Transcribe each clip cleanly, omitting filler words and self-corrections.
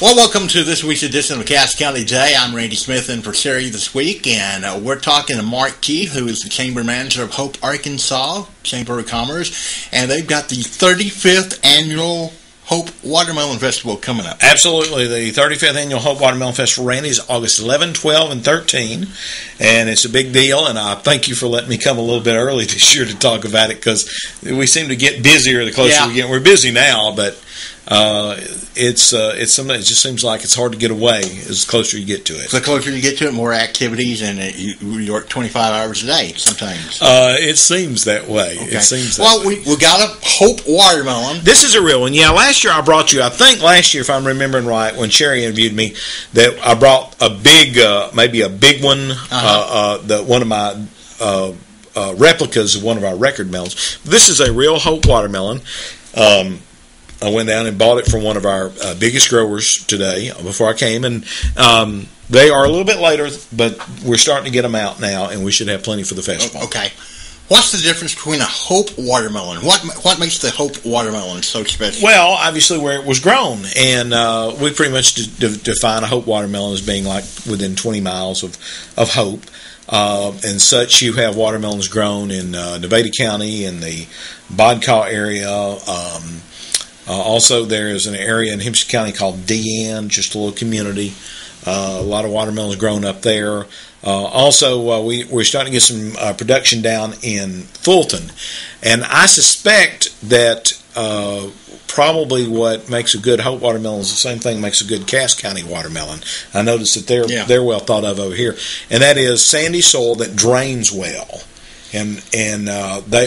Well, welcome to this week's edition of Cass County Today. I'm Randy Smith in for Sherry this week, and we're talking to Mark Keith, who is the Chamber Manager of Hope, Arkansas, Chamber of Commerce, and they've got the 35th Annual Hope Watermelon Festival coming up. Absolutely. The 35th Annual Hope Watermelon Festival, Randy, is August 11, 12, and 13, and it's a big deal, and I thank you for letting me come a little bit early this year to talk about it, because we seem to get busier the closer we get. We're busy now, but it's something that just seems like it's hard to get away as closer you get to it. The closer you get to it, more activities, and you work 25 hours a day sometimes. It seems that way. Okay. It seems that way. We got a Hope Watermelon. This is a real one. Yeah, last year I brought you, I think last year, if I'm remembering right, when Sherry interviewed me, that I brought a big, maybe a big one, one of my replicas of one of our record melons. This is a real Hope Watermelon. I went down and bought it from one of our biggest growers today before I came, and they are a little bit later, but we're starting to get them out now, and we should have plenty for the festival. Okay. What's the difference between a Hope Watermelon? What makes the Hope Watermelon so special? Well, obviously where it was grown, and we pretty much define a Hope Watermelon as being like within 20 miles of Hope. And such, you have watermelons grown in Nevada County, in the Bodcaw area. Also, there is an area in Hempstead County called DN, just a little community. A lot of watermelons grown up there. Also, we're starting to get some production down in Fulton. And I suspect that probably what makes a good Hope watermelon is the same thing that makes a good Cass County watermelon. I noticed that they're well thought of over here. And that is sandy soil that drains well. And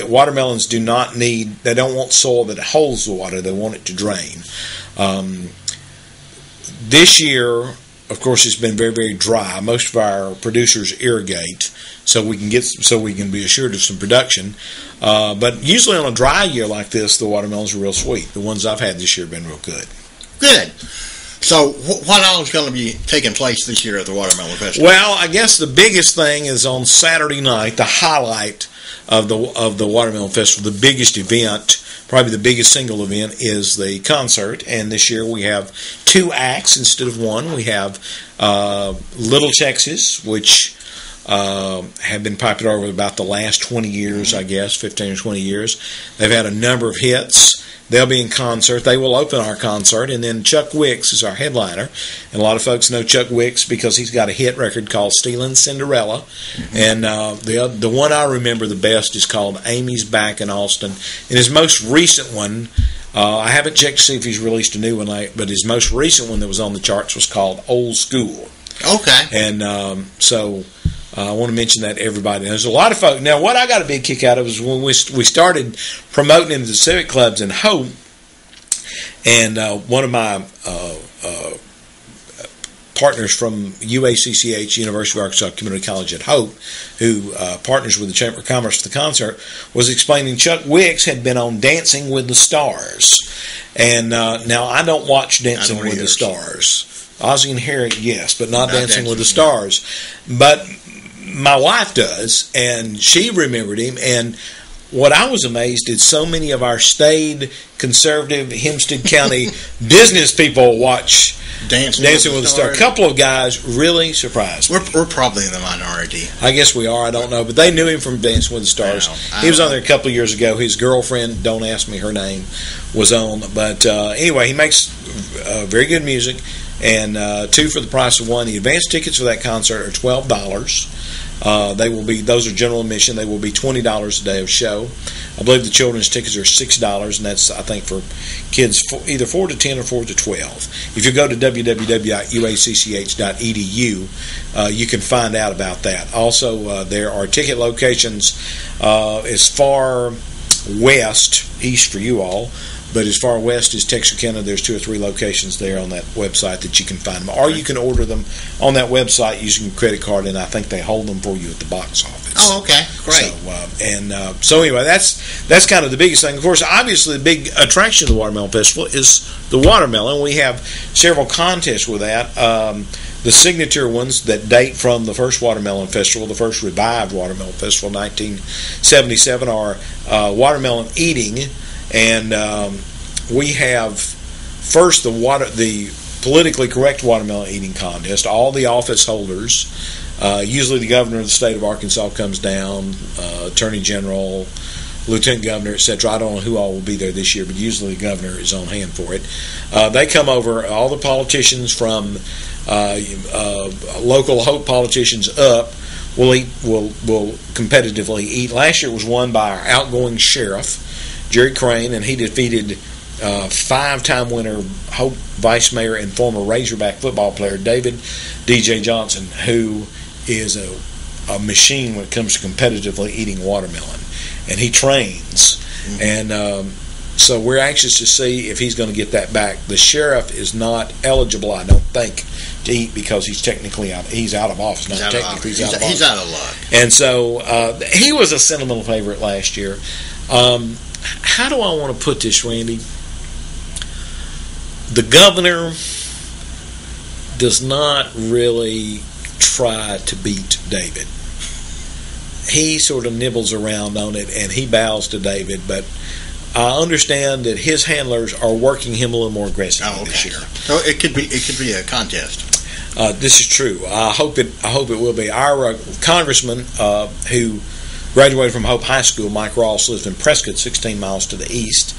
watermelons do not need, they don't want soil that holds the water, they want it to drain. This year, of course, it's been very, very dry. Most of our producers irrigate so we can be assured of some production. But usually on a dry year like this, the watermelons are real sweet. The ones I've had this year have been real good. Good. So, what else is going to be taking place this year at the Watermelon Festival? Well, I guess the biggest thing is on Saturday night, the highlight of the Watermelon Festival, the biggest event, probably the biggest single event, is the concert. And this year we have 2 acts instead of 1. We have Little Texas, which have been popular over about the last 20 years, I guess, 15 or 20 years. They've had a number of hits. They'll be in concert. They will open our concert, and then Chuck Wicks is our headliner. And a lot of folks know Chuck Wicks because he's got a hit record called Stealin' Cinderella. Mm-hmm. And the one I remember the best is called Amy's Back in Austin. And his most recent one, I haven't checked to see if he's released a new one, but his most recent one that was on the charts was called Old School. Okay. And so I want to mention that to everybody. There's a lot of folks. Now, what I got a big kick out of was when we started promoting into the civic clubs in Hope, and one of my partners from UACCH, University of Arkansas Community College at Hope, who partners with the Chamber of Commerce for the concert, was explaining Chuck Wicks had been on Dancing with the Stars. And now I don't watch Dancing with the Stars. Ozzie and Harriet, yes, but not Dancing with the Stars. But my wife does, and she remembered him. And what I was amazed is so many of our staid, conservative Hempstead County business people watch Dancing with the Stars. A couple of guys really surprised me. We're probably in the minority. I guess we are. I don't know. But they knew him from Dancing with the Stars. He was on there a couple of years ago. His girlfriend, don't ask me her name, was on. But anyway, he makes very good music. And 2 for the price of 1. The advance tickets for that concert are $12. Those are general admission. They will be $20 a day of show. I believe the children's tickets are $6, and that's, I think, for kids either 4 to 10 or 4 to 12. If you go to www.uacch.edu, you can find out about that. Also, there are ticket locations as far west, east for you all, but as far west as Texarkana, there's 2 or 3 locations there on that website that you can find them. Or you can order them on that website using a credit card, and I think they hold them for you at the box office. Oh, okay. Great. So anyway, that's kind of the biggest thing. Of course, obviously, the big attraction of the Watermelon Festival is the watermelon. We have several contests with that. The signature ones that date from the first Watermelon Festival, the first revived Watermelon Festival in 1977, are watermelon eating. And we have first the politically correct watermelon eating contest. All the office holders, usually the governor of the state of Arkansas comes down, attorney general, lieutenant governor, etc. I don't know who all will be there this year, but usually the governor is on hand for it. They come over, all the politicians from local Hope politicians up will competitively eat. Last year it was won by our outgoing sheriff, Jerry Crane, and he defeated five-time winner Hope Vice Mayor and former Razorback football player David D.J. Johnson, who is a machine when it comes to competitively eating watermelon. And he trains. Mm-hmm. And so we're anxious to see if he's going to get that back. The sheriff is not eligible, I don't think, to eat because he's technically out. He's out of office. He's out of office. He's out of luck. And so he was a sentimental favorite last year. How do I want to put this, Randy? The governor does not really try to beat David. He sort of nibbles around on it, and he bows to David. But I understand that his handlers are working him a little more aggressively this year. So it could be a contest. This is true. I hope it will be. Our congressman who graduated from Hope High School, Mike Ross, lives in Prescott, 16 miles to the east,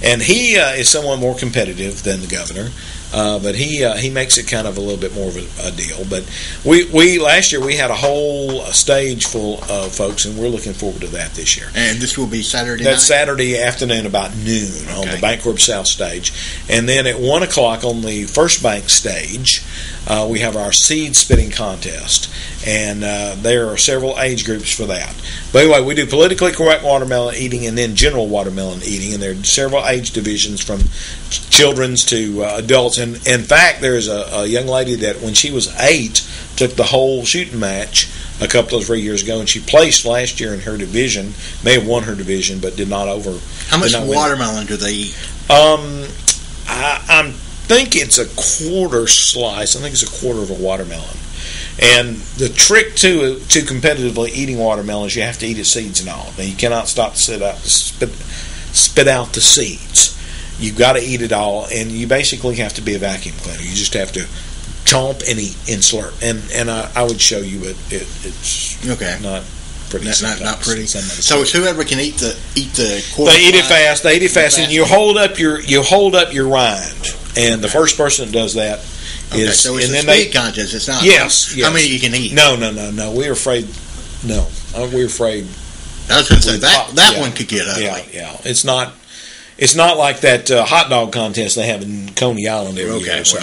and he is somewhat more competitive than the governor. But he makes it kind of a little bit more of a deal. But we last year we had a whole stage full of folks, and we're looking forward to that this year. And this will be Saturday That's night? Saturday afternoon about noon on the Bancorp South stage. And then at 1 o'clock on the First Bank stage, we have our seed spitting contest. And there are several age groups for that. But anyway, we do politically correct watermelon eating and then general watermelon eating. And there are several age divisions from children's to adults. And in fact, there's a young lady that when she was 8 took the whole shooting match a couple of 3 years ago, and she placed last year in her division. May have won her division, but did not over. How much watermelon do they eat? I think it's a quarter slice. I think it's a quarter of a watermelon. And the trick to competitively eating watermelon is you have to eat its seeds and all. Now you cannot stop to spit out the seeds. You've got to eat it all, and you basically have to be a vacuum cleaner. You just have to chomp and eat and slurp. And I would show you, but it's not pretty. Not pretty. So it's whoever can eat the quarter. They eat it fast. They eat it fast, and you hold up your rind. And the first person that does that is. So it's a speed contest. It's not. Yes. How many you can eat? No. We're afraid. No, we're afraid. I was going to say that one could get ugly. Yeah. It's not like that hot dog contest they have in Coney Island every year. So.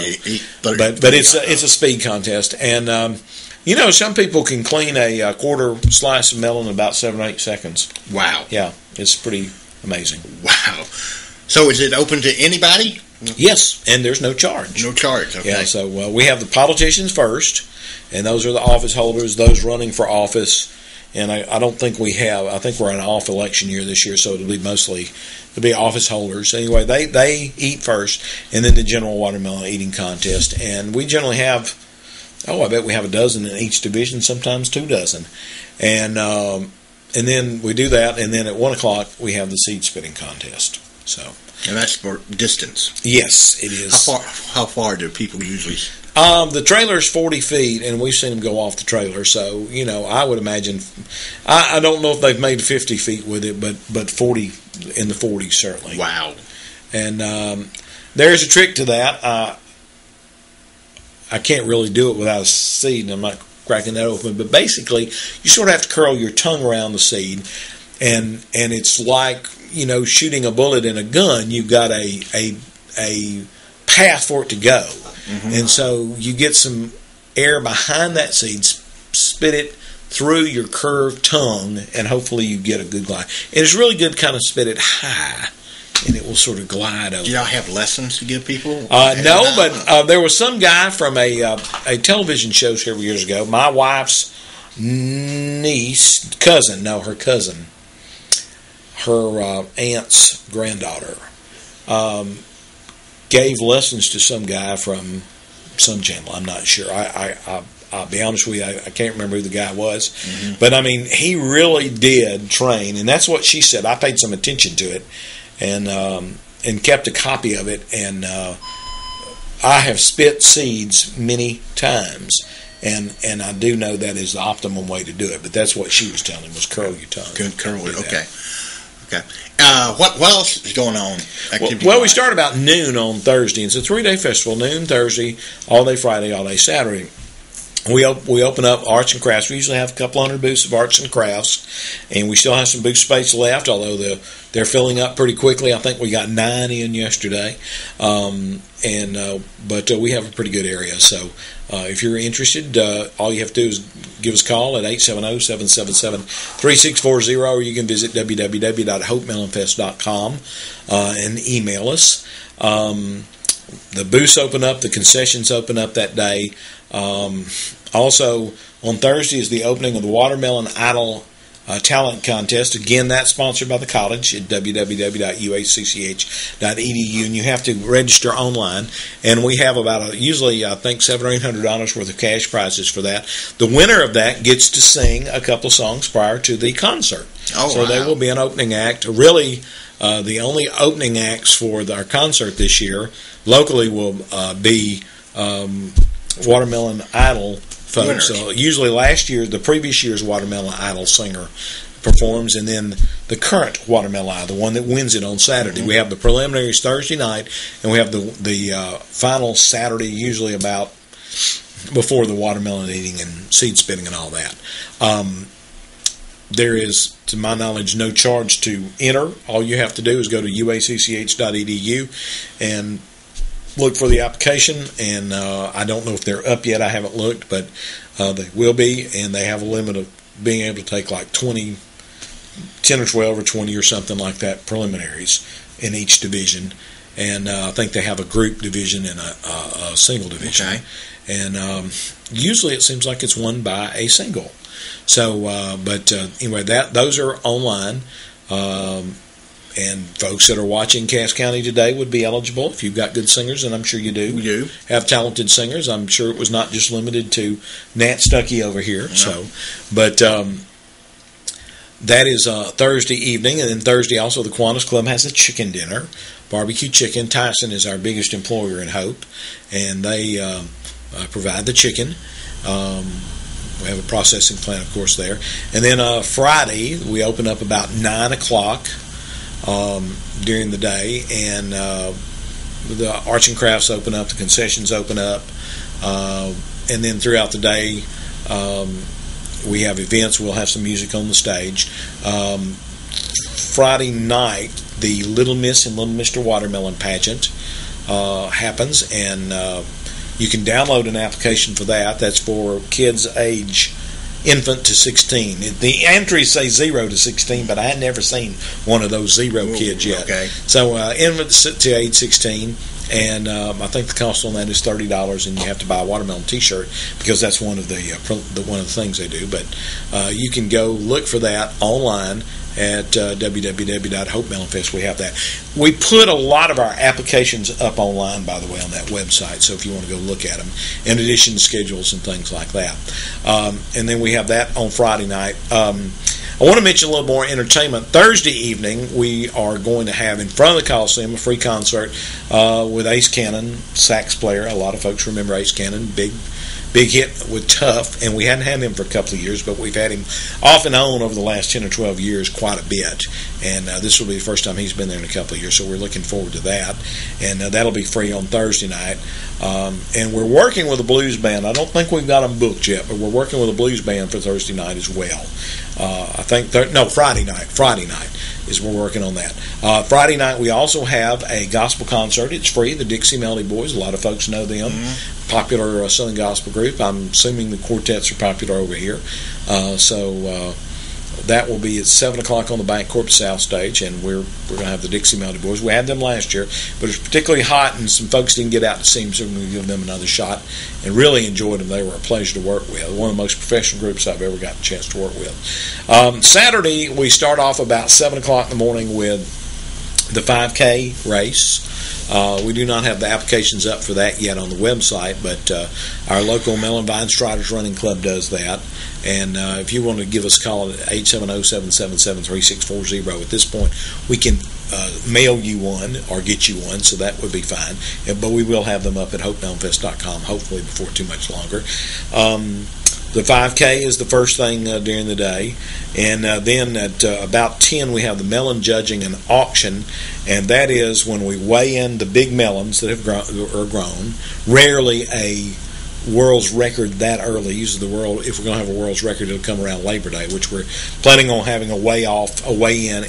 But it's a speed contest, and some people can clean a quarter slice of melon in about 7 or 8 seconds. Wow. Yeah, it's pretty amazing. Wow. So is it open to anybody? Yes, and there's no charge. No charge. Okay. Yeah. So we have the politicians first, and those are the office holders, those running for office. And I don't think we have. I think we're in an off election year this year, so it'll be office holders. Anyway, they eat first, and then the general watermelon eating contest. And we generally have, I bet we have a dozen in each division, sometimes 2 dozen. And then we do that, and then at 1 o'clock we have the seed spitting contest. So. And that's for distance. Yes, it is. How far do people usually? The trailer is 40 feet, and we've seen them go off the trailer. So, I would imagine, I don't know if they've made 50 feet with it, but 40, in the 40s certainly. Wow. And there's a trick to that. I can't really do it without a seed, and I'm not cracking that open. But basically, you sort of have to curl your tongue around the seed, and it's like, shooting a bullet in a gun. You've got a path for it to go. Mm-hmm. And so you get some air behind that seed, spit it through your curved tongue, and hopefully you get a good glide. And it's really good kind of spit it high, and it will sort of glide over. Do y'all have lessons to give people? No, but there was some guy from a television show several years ago. My wife's her cousin, her aunt's granddaughter, gave lessons to some guy from some channel. I'm not sure. I'll be honest with you, I can't remember who the guy was. Mm-hmm. But, he really did train, and that's what she said. I paid some attention to it and kept a copy of it, and I have spit seeds many times, and I do know that is the optimum way to do it. But that's what she was telling me, was curl your tongue. Good curl it. Okay. What else is going on? Well, we start about noon on Thursday. It's a 3-day festival. Noon Thursday, all day Friday, all day Saturday. We open up arts and crafts. We usually have a couple hundred booths of arts and crafts, and we still have some booth space left, although they're filling up pretty quickly. I think we got 9 in yesterday, but we have a pretty good area. So if you're interested, all you have to do is give us a call at 870-777-3640, or you can visit www.hopemelonfest.com and email us. The booths open up, the concessions open up that day. Also, on Thursday is the opening of the Watermelon Idol Talent Contest. Again, that's sponsored by the college at www.uacch.edu, and you have to register online. And we have usually I think $700 or $800 worth of cash prizes for that. The winner of that gets to sing a couple songs prior to the concert. So they will be an opening act. Really, the only opening acts for our concert this year locally will be Watermelon Idol folks. So usually the previous year's Watermelon Idol singer performs, and then the current Watermelon Idol, the one that wins it on Saturday. We have the preliminaries Thursday night, and we have the final Saturday, usually about before the watermelon eating and seed spitting and all that. There is, to my knowledge, no charge to enter. All you have to do is go to uacch.edu and look for the application, and I don't know if they're up yet. I haven't looked, but they will be, and they have a limit of being able to take like 10 or 12 or 20 or something like that preliminaries in each division, and I think they have a group division and a single division. Okay. And usually it seems like it's won by a single. So, anyway, those are online. And folks that are watching Cass County today would be eligible if you've got good singers, and I'm sure you do. We do have talented singers. I'm sure it was not just limited to Nat Stuckey over here. No. So, but that is Thursday evening, and then Thursday also the Kiwanis Club has a chicken dinner, barbecue chicken. Tyson is our biggest employer in Hope, and they provide the chicken. We have a processing plant, of course, there. And then Friday we open up about 9 o'clock. During the day, and the arts and crafts open up, the concessions open up, and then throughout the day we have events. We'll have some music on the stage. Friday night, the Little Miss and Little Mr. Watermelon pageant happens, and you can download an application for that. That's for kids age infant to 16. The entries say 0 to 16, but I had never seen one of those 0 kids yet. Okay. So infant to age 16, and I think the cost on that is $30, and you have to buy a watermelon T-shirt because that's one of the things they do. But you can go look for that online at www.hopemelonfest. We have that. We put a lot of our applications up online, by the way, on that website, so if you want to go look at them, in addition to schedules and things like that. And then we have that on Friday night. I want to mention a little more entertainment. Thursday evening, we are going to have in front of the Coliseum a free concert with Ace Cannon, sax player. A lot of folks remember Ace Cannon, big hit with Tough, and we hadn't had him for a couple of years, but we've had him off and on over the last 10 or 12 years quite a bit, and this will be the first time he's been there in a couple of years, so we're looking forward to that, and that'll be free on Thursday night. And we're working with a blues band. I don't think we've got them booked yet, but we're working with a blues band for Thursday night as well. Friday night is we're working on that. Friday night we also have a gospel concert. It's free. The Dixie Melody Boys, a lot of folks know them. Popular Southern gospel group. I'm assuming the quartets are popular over here. So that will be at 7 o'clock on the Bancorp South stage, and we're going to have the Dixie Melody Boys. We had them last year, but it was particularly hot, and some folks didn't get out to see them, so we're going to give them another shot, and really enjoyed them. They were a pleasure to work with. One of the most professional groups I've ever gotten a chance to work with. Saturday, we start off about 7 o'clock in the morning with the 5K race. We do not have the applications up for that yet on the website, but our local Melon Vine Striders Running Club does that. And if you want to give us a call at 870-777-3640, at this point we can mail you one or get you one, so that would be fine. But we will have them up at hopemelonfest.com, hopefully before too much longer. The 5K is the first thing during the day, and then at about 10 we have the melon judging and auction, and that is when we weigh in the big melons that have grown. Rarely a world's record that early. Usually the world, if we're going to have a world's record, it'll come around Labor Day, which we're planning on having a weigh-in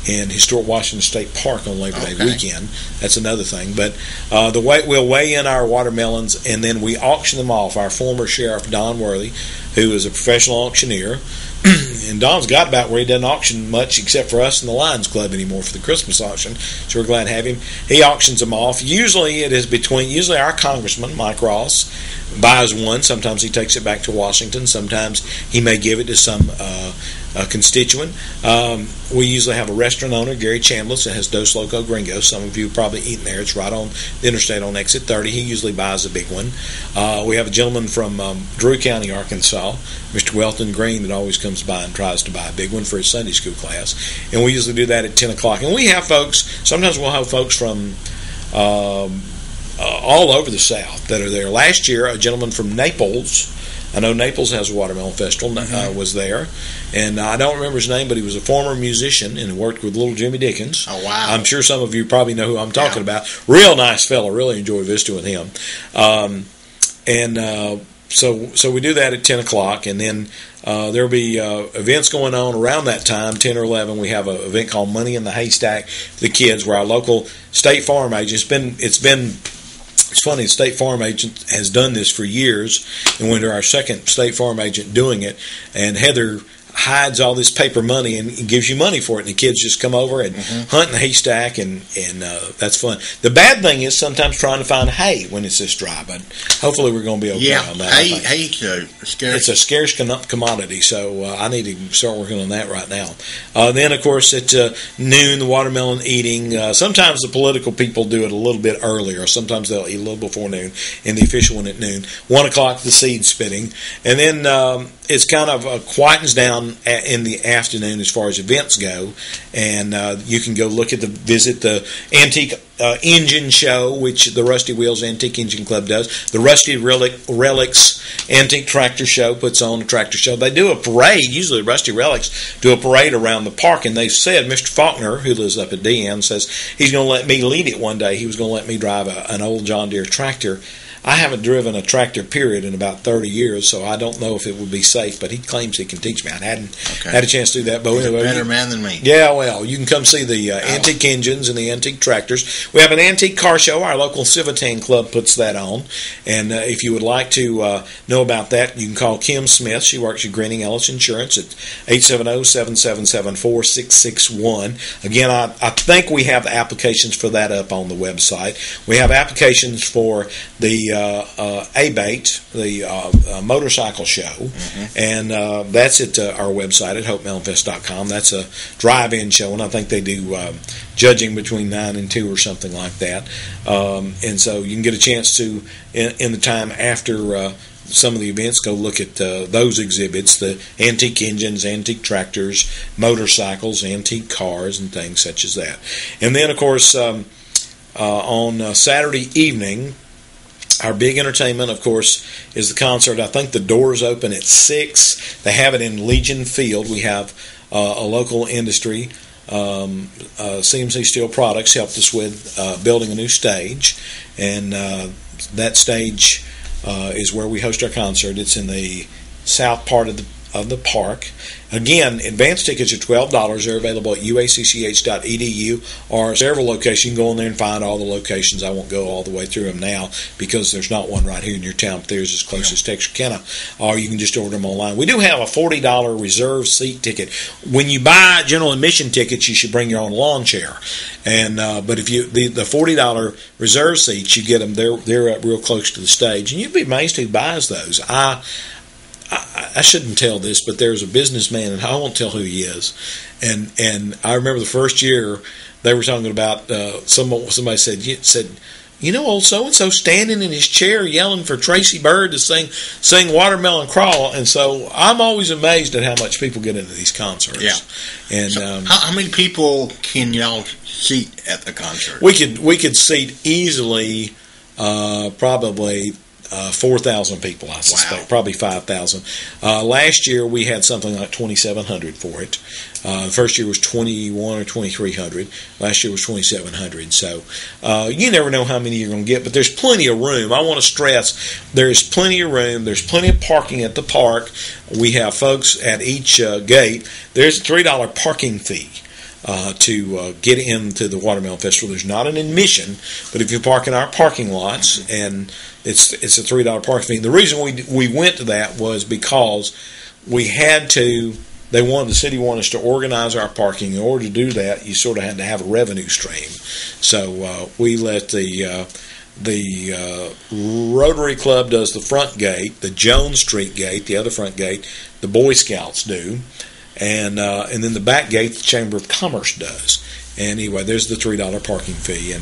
in historic Washington State Park on Labor Day weekend. That's another thing. But we'll weigh in our watermelons, and then we auction them off. Our former sheriff, Don Worthy, who is a professional auctioneer, and Don's got about where he doesn't auction much except for us in the Lions Club anymore for the Christmas auction, so we're glad to have him. He auctions them off. Usually our congressman, Mike Ross, buys one. Sometimes he takes it back to Washington. Sometimes he may give it to some constituent. We usually have a restaurant owner, Gary Chambliss, that has Dos Loco Gringos. Some of you have probably eaten there. It's right on the interstate on exit 30. He usually buys a big one. We have a gentleman from Drew County, Arkansas, Mr. Welton Green, that always comes by and tries to buy a big one for his Sunday school class. And we usually do that at 10 o'clock. And we have sometimes we'll have folks from all over the South that are there. Last year, a gentleman from Naples, I know Naples has a watermelon festival, was there. And I don't remember his name, but he was a former musician and worked with little Jimmy Dickens. Oh, wow. I'm sure some of you probably know who I'm talking about. Real nice fellow. Really enjoy visiting with him. So we do that at 10 o'clock, and then there'll be events going on around that time, 10 or 11. We have an event called Money in the Haystack for the kids, where our local State Farm agent, it's funny, the State Farm agent has done this for years, and we're our second State Farm agent doing it, and Heather hides all this paper money and gives you money for it, and the kids just come over and hunt in the haystack, and that's fun. The bad thing is sometimes trying to find hay when it's this dry, but hopefully we're going to be okay on that. Hay's scarce. It's a scarce commodity, so I need to start working on that right now. Then, of course, at noon, the watermelon eating. Sometimes the political people do it a little bit earlier. Sometimes they'll eat a little before noon, and the official one at noon. 1 o'clock, the seed spitting. And then it's kind of quietens down in the afternoon as far as events go, and you can go visit the antique engine show, which the Rusty Wheels Antique Engine Club does. The Rusty Relics Antique Tractor Show puts on a tractor show. They do a parade. Usually Rusty Relics do a parade around the park, and they've said, Mr. Faulkner, who lives up at DN, says he's going to let me lead it one day. He was going to let me drive an old John Deere tractor. I haven't driven a tractor, period, in about 30 years, so I don't know if it would be safe, but he claims he can teach me. I hadn't had a chance to do that. But he's a better man than me. Yeah, well, you can come see the antique engines and the antique tractors. We have an antique car show. Our local Civitan Club puts that on. And if you would like to know about that, you can call Kim Smith. She works at Greening Ellis Insurance at 870-777-4661. Again, I think we have applications for that up on the website. We have applications for the ABATE, the motorcycle show, and that's at our website at hopemelonfest.com. That's a drive-in show, and I think they do judging between 9 and 2 or something like that. And so you can get a chance to, in the time after some of the events, go look at those exhibits, the antique engines, antique tractors, motorcycles, antique cars, and things such as that. And then, of course, on Saturday evening, our big entertainment, of course, is the concert. I think the doors open at 6. They have it in Legion Field. We have a local industry, CMC Steel Products, helped us with building a new stage. And that stage is where we host our concert. It's in the south part of the park. Again, advance tickets are $12. They're available at uacch.edu or several locations. You can go in there and find all the locations. I won't go all the way through them now because there's not one right here in your town, but there's as close as Texarkana, or you can just order them online. We do have a $40 reserve seat ticket. When you buy general admission tickets, you should bring your own lawn chair. And but if you the $40 reserve seats, you get them. They're up real close to the stage, and you'd be amazed who buys those. I shouldn't tell this, but there's a businessman, and I won't tell who he is. And I remember the first year they were talking about somebody said, you know, old so and so standing in his chair yelling for Tracy Bird to sing Watermelon Crawl. And so I'm always amazed at how much people get into these concerts. Yeah. And so how many people can y'all seat at the concert? We could seat easily probably 4,000 people, I suspect. Wow. Probably 5,000. Last year we had something like 2,700 for it. The first year was 21 or 2,300. Last year was 2,700. So you never know how many you're going to get, but there's plenty of room. I want to stress there's plenty of room. There's plenty of parking at the park. We have folks at each gate. There's a $3 parking fee to get into the Watermelon Festival. There's not an admission, but if you park in our parking lots, and it's a $3 parking fee. The reason we went to that was because we had to. The city wanted us to organize our parking. In order to do that, you sort of had to have a revenue stream. So we let the Rotary Club does the front gate, the Jones Street gate, the other front gate, the Boy Scouts do. And then the back gate, the Chamber of Commerce does. And anyway, there's the $3 parking fee.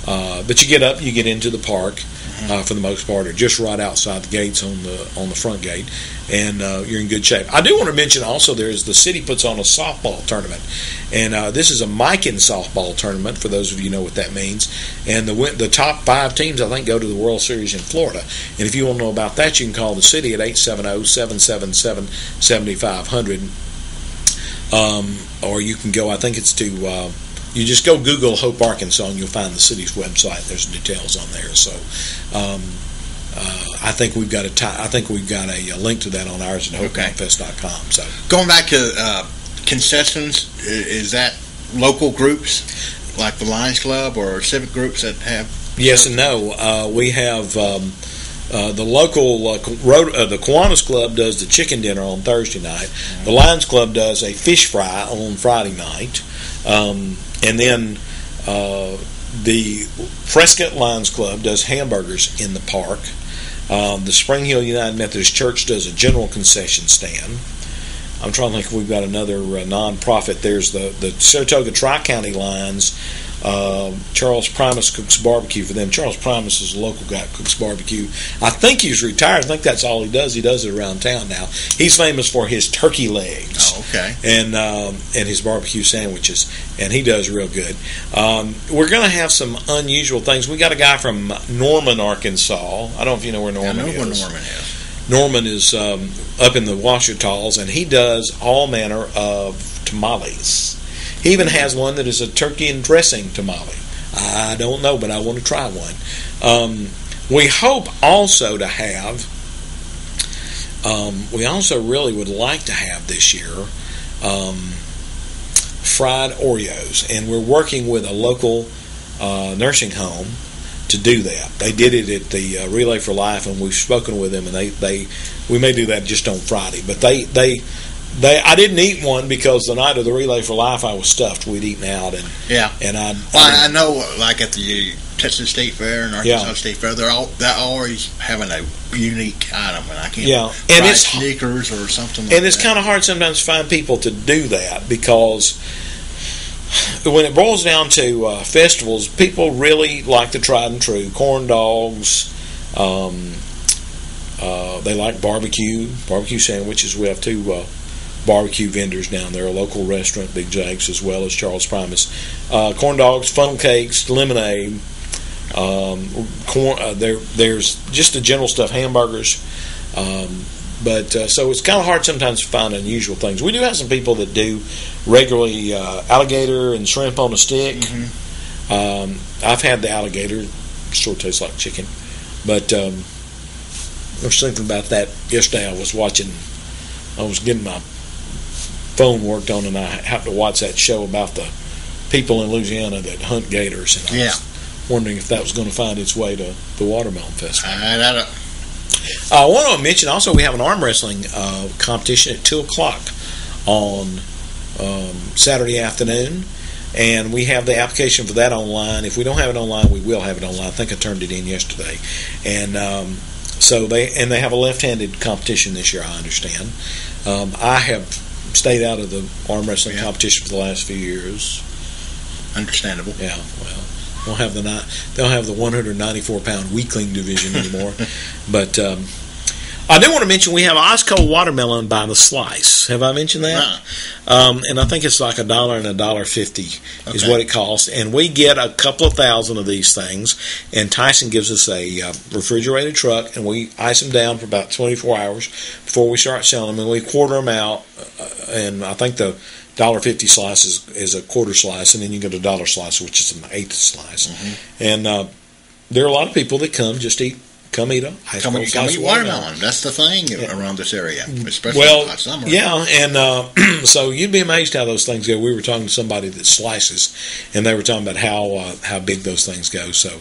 But you get into the park for the most part, or just right outside the gates on the front gate, and you're in good shape. I do want to mention also the city puts on a softball tournament, and this is a Mikan softball tournament for those of you who know what that means. And the top 5 teams I think go to the World Series in Florida. And if you want to know about that, you can call the city at 870-777-7500. Or you can go, I think it's to, you just go Google Hope, Arkansas, and you'll find the city's website. There's details on there. So I think we've got a link to that on ours at hopemountainfest.com. So going back to concessions, is that local groups like the Lions Club or civic groups that have? Yes and no. We have the local the Kiwanis Club does the chicken dinner on Thursday night. The Lions Club does a fish fry on Friday night, and then the Prescott Lions Club does hamburgers in the park. The Spring Hill United Methodist Church does a general concession stand. I'm trying to think if we've got another nonprofit. There's the Saratoga Tri-County Lions. Charles Primus cooks barbecue for them. Charles Primus is a local guy that cooks barbecue. I think he's retired. I think that's all he does. He does it around town now. He's famous for his turkey legs. Oh, okay. And his barbecue sandwiches, and he does real good. We're going to have some unusual things. We got a guy from Norman, Arkansas. I don't know if you know where Norman is. I know where Norman is. Norman is up in the Ouachitas, and he does all manner of tamales. He even has one that is a turkey and dressing tamale. I don't know, but I want to try one. We hope also to have, we also really would like to have this year fried Oreos, and we're working with a local nursing home to do that. They did it at the Relay for Life, and we've spoken with them, and we may do that just on Friday. But I didn't eat one because the night of the Relay for Life I was stuffed. We'd eaten out, and I know, like at the Texas State Fair and Arkansas State Fair, they're always having a unique item, and I can't. Yeah, and it's sneakers or something. And it's kind of hard sometimes to find people to do that because when it boils down to festivals, people really like the tried and true corn dogs. They like barbecue sandwiches. We have 2 barbecue vendors down there, a local restaurant, Big Jake's, as well as Charles Primus. Corn dogs, funnel cakes, lemonade. There's just the general stuff, hamburgers. So it's kind of hard sometimes to find unusual things. We do have some people that do regularly alligator and shrimp on a stick. Mm-hmm. I've had the alligator. It sort of tastes like chicken. But I was thinking about that yesterday. I was getting my phone worked on, and I happened to watch that show about the people in Louisiana that hunt gators. And I was wondering if that was going to find its way to the Watermelon Festival. I want to mention also we have an arm wrestling competition at 2 o'clock on Saturday afternoon, and we have the application for that online. If we don't have it online, we will have it online. I think I turned it in yesterday. And So they have a left-handed competition this year, I understand. I have stayed out of the arm wrestling competition for the last few years. Understandable. Yeah, well, they don't have the 194-pound weakling division anymore. But I do want to mention we have ice cold watermelon by the slice. Have I mentioned that? And I think it's like $1 and $1.50 is what it costs. And we get a couple of thousand of these things. And Tyson gives us a refrigerated truck, and we ice them down for about 24 hours before we start selling them. And we quarter them out. And I think the $1.50 slice is a quarter slice, and then you get a $1 slice, which is an eighth slice. Mm-hmm. And there are a lot of people that come eat a come eat watermelon. That's the thing around this area, especially in summer. Yeah, and so you'd be amazed how those things go. We were talking to somebody that slices, and they were talking about how big those things go. So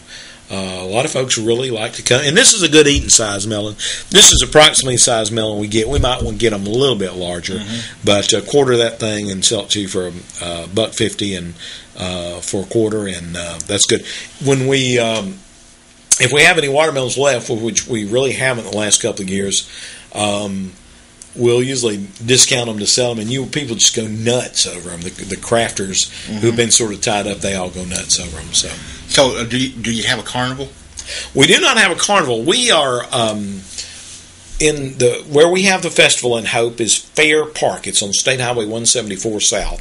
a lot of folks really like to come. And this is a good eating size melon. This is approximately the size melon we get. We might want to get them a little bit larger, but quarter that thing and sell it to you for $1.50 and for a quarter, and that's good. When we if we have any watermelons left, which we really haven't the last couple of years, we'll usually discount them to sell them, and people just go nuts over them. The crafters who've been sort of tied up, they all go nuts over them. So do you have a carnival? We do not have a carnival. We are where we have the festival in Hope is Fair Park. It's on State Highway 174 South,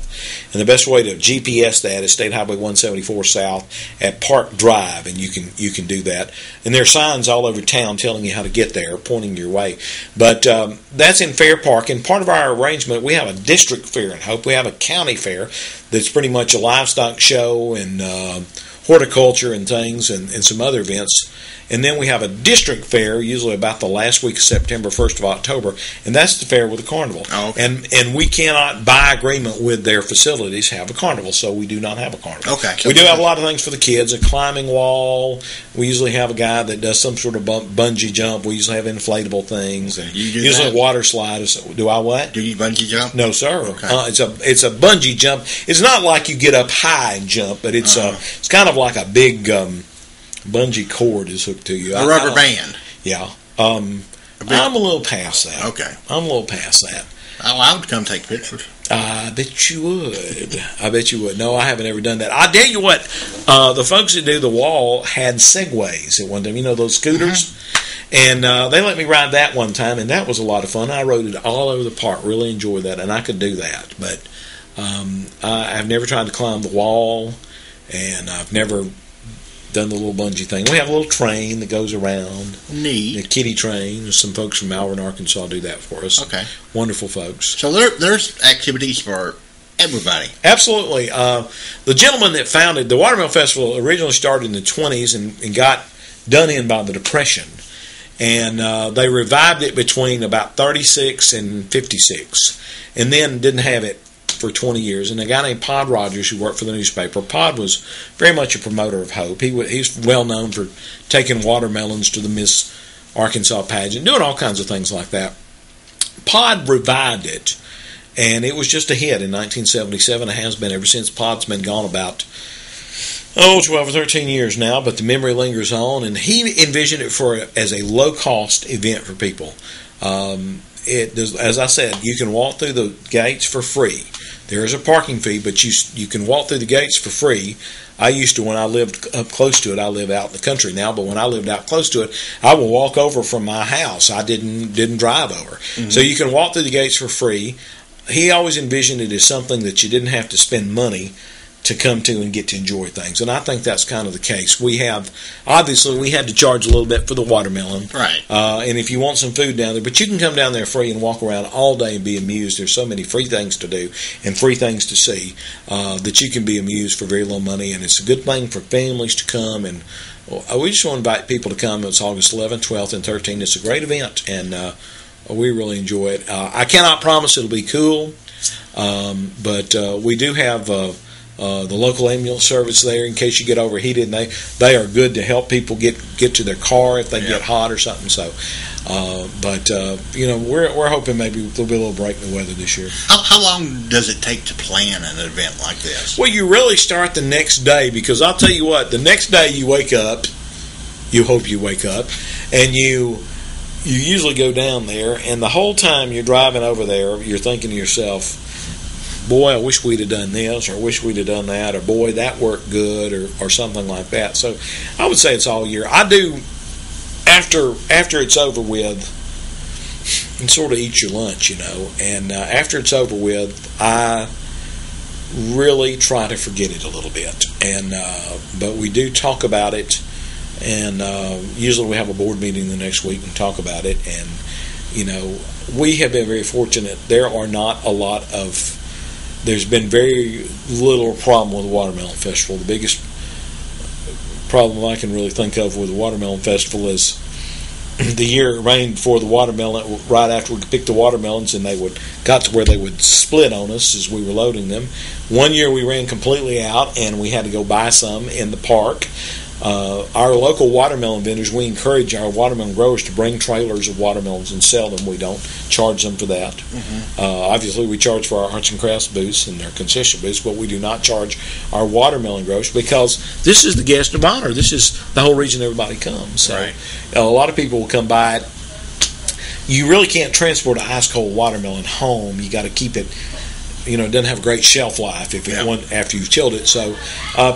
and the best way to GPS that is State Highway 174 South at Park Drive, and you can do that. And there are signs all over town telling you how to get there, pointing your way. But that's in Fair Park, and part of our arrangement, we have a district fair in Hope. We have a county fair that's pretty much a livestock show and horticulture and things, and some other events. And then we have a district fair, usually about the last week of September, 1st of October, and that's the fair with the carnival. Oh, okay. And we cannot, by agreement with their facilities, have a carnival, so we do not have a carnival. Okay. We do have a lot of things for the kids, a climbing wall. We usually have a guy that does some sort of bungee jump. We usually have inflatable things. And you do usually that? A water slide. Do I what? Do you bungee jump? No, sir. Okay. It's a bungee jump. It's not like you get up high and jump, but it's kind of like a big bungee cord is hooked to you. A rubber band. Yeah. I'm a little past that. Okay. I'm a little past that. Oh, I would come take pictures. I bet you would. No, I haven't ever done that. I tell you what, the folks that do the wall had Segways at one time. You know those scooters? And they let me ride that one time, and that was a lot of fun. I rode it all over the park. Really enjoyed that, and I could do that. But I've never tried to climb the wall, and I've never done the little bungee thing. We have a little train that goes around. Neat. The kiddie train. There's some folks from Malvern, Arkansas do that for us. Okay. Wonderful folks. So there's activities for everybody. Absolutely. The gentleman that founded the Watermelon Festival originally started in the 20s and got done in by the Depression. And they revived it between about 36 and 56. And then didn't have it for 20 years, and a guy named Pod Rogers who worked for the newspaper. Pod was very much a promoter of hope. He's well known for taking watermelons to the Miss Arkansas pageant, doing all kinds of things like that. Pod revived it, and it was just a hit in 1977. It has been ever since. Pod's been gone about 12 or 13 years now, but the memory lingers on, and he envisioned it as a low-cost event for people. As I said, you can walk through the gates for free. There is a parking fee, but you can walk through the gates for free. I used to, when I lived up close to it, I live out in the country now, but when I lived out close to it, I would walk over from my house. I didn't drive over. Mm-hmm. So you can walk through the gates for free. He always envisioned it as something that you didn't have to spend money to come to and get to enjoy things, and I think that's kind of the case. We had to charge a little bit for the watermelon, right? And if you want some food down there, but you can come down there free and walk around all day and be amused. There's so many free things to do and free things to see that you can be amused for very little money, and it's a good thing for families to come. And we just want to invite people to come. It's August 11th, 12th, and 13th. It's a great event, and we really enjoy it. I cannot promise it'll be cool, but we do have the local ambulance service there in case you get overheated, and they are good to help people get to their car if they get hot or something. So, we're hoping maybe there'll be a little break in the weather this year. How long does it take to plan an event like this? Well, you really start the next day, because I'll tell you what, the next day you wake up, you hope you wake up, and you you usually go down there, and the whole time you're driving over there, you're thinking to yourself, boy, I wish we'd have done this, or I wish we'd have done that, or boy, that worked good, or something like that. So I would say it's all year. I do, after it's over with, and sort of eat your lunch, and after it's over with, I really try to forget it a little bit. And but we do talk about it, and usually we have a board meeting the next week and talk about it. And we have been very fortunate. There's been very little problem with the Watermelon Festival. The biggest problem I can really think of with the Watermelon Festival is the year it rained before the watermelon, right after we picked the watermelons, and got to where they would split on us as we were loading them. One year we ran completely out, and we had to go buy some in the park. Our local watermelon vendors, we encourage our watermelon growers to bring trailers of watermelons and sell them. We don't charge them for that. Mm-hmm. Obviously, we charge for our arts and crafts booths and their concession booths, but we do not charge our watermelon growers, because this is the guest of honor. This is the whole reason everybody comes. So right. A lot of people will come by it. You really can't transport an ice cold watermelon home. You got to keep it. It doesn't have a great shelf life after you've chilled it. So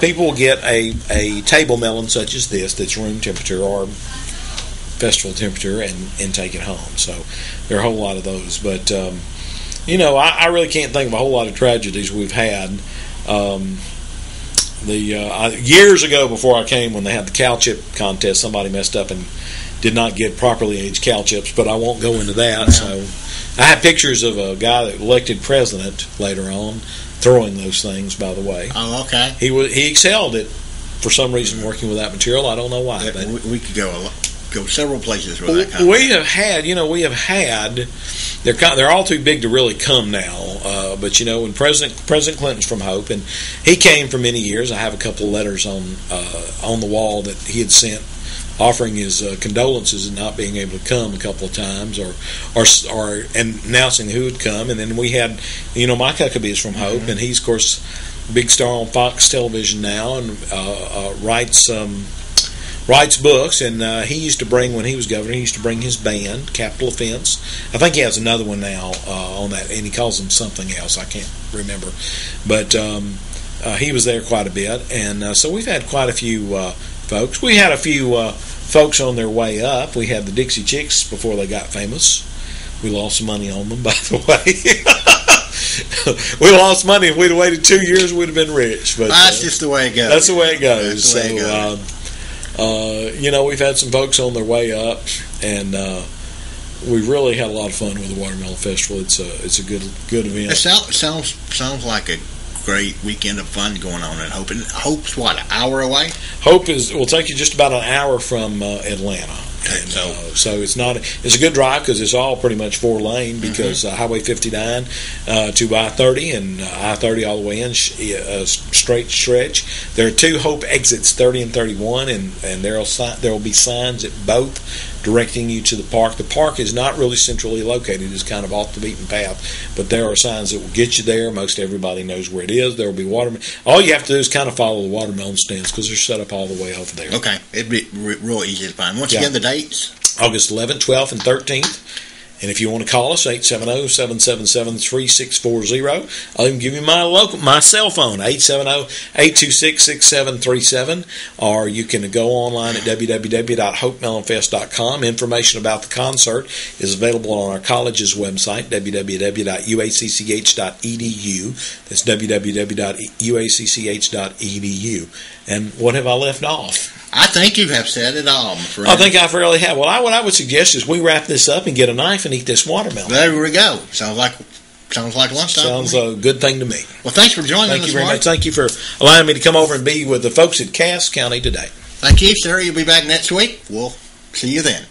people will get a table melon such as this, that's room temperature or festival temperature, and take it home. So there are a whole lot of those. But I really can't think of a whole lot of tragedies we've had. Years ago, before I came, when they had the cow chip contest, somebody messed up and did not get properly aged cow chips, but I won't go into that. Yeah. So I have pictures of a guy that elected president later on throwing those things, by the way. Oh, okay. He excelled at, for some reason, working with that material. I don't know why. But we could go several places with that kind they're all too big to really come now. But when President Clinton's from Hope, and he came for many years. I have a couple of letters on the wall that he had sent, offering his condolences and not being able to come a couple of times, or announcing who would come. And then we had, Mike Huckabee is from Hope, mm-hmm. and he's, of course, a big star on Fox Television now, and writes books. And he used to bring, when he was governor, he used to bring his band, Capital Offense. I think he has another one now on that, and he calls them something else. I can't remember. But he was there quite a bit. And so we've had quite a few folks. We had a few folks on their way up. We had the Dixie Chicks before they got famous. We lost some money on them, by the way. We lost money. If we'd have waited 2 years, we'd have been rich. But that's just the way it goes. That's the way it goes. We've had some folks on their way up, and we really had a lot of fun with the Watermelon Festival. It's a good event. It sounds like a great weekend of fun going on at Hope. And Hope's what, an hour away? Hope will take you just about an hour from Atlanta. And, so it's a good drive, because it's all pretty much 4-lane, because mm-hmm. Highway 59 to I-30, and I-30 all the way in, straight stretch. There are 2 Hope exits, 30 and 31, and there will be signs at both directing you to the park. The park is not really centrally located. It's kind of off the beaten path, but there are signs that will get you there. Most everybody knows where it is. There will be watermelon. All you have to do is kind of follow the watermelon stands, because they're set up all the way over there. Okay. It'd be real easy to find. Once again, the dates? August 11th, 12th, and 13th. And if you want to call us, 870-777-3640. I'll even give you my cell phone, 870-826-6737. Or you can go online at www.hopemelonfest.com. Information about the concert is available on our college's website, www.uacch.edu. That's www.uacch.edu. And what have I left off? I think you have said it all, my friend. I think I really have. Well, what I would suggest is we wrap this up and get a knife and eat this watermelon. There we go. Sounds like lunchtime. Sounds a good thing to me. Well, thanks for joining us. Thank you very much. Thank you for allowing me to come over and be with the folks at Cass County today. Thank you, sir. You'll be back next week. We'll see you then.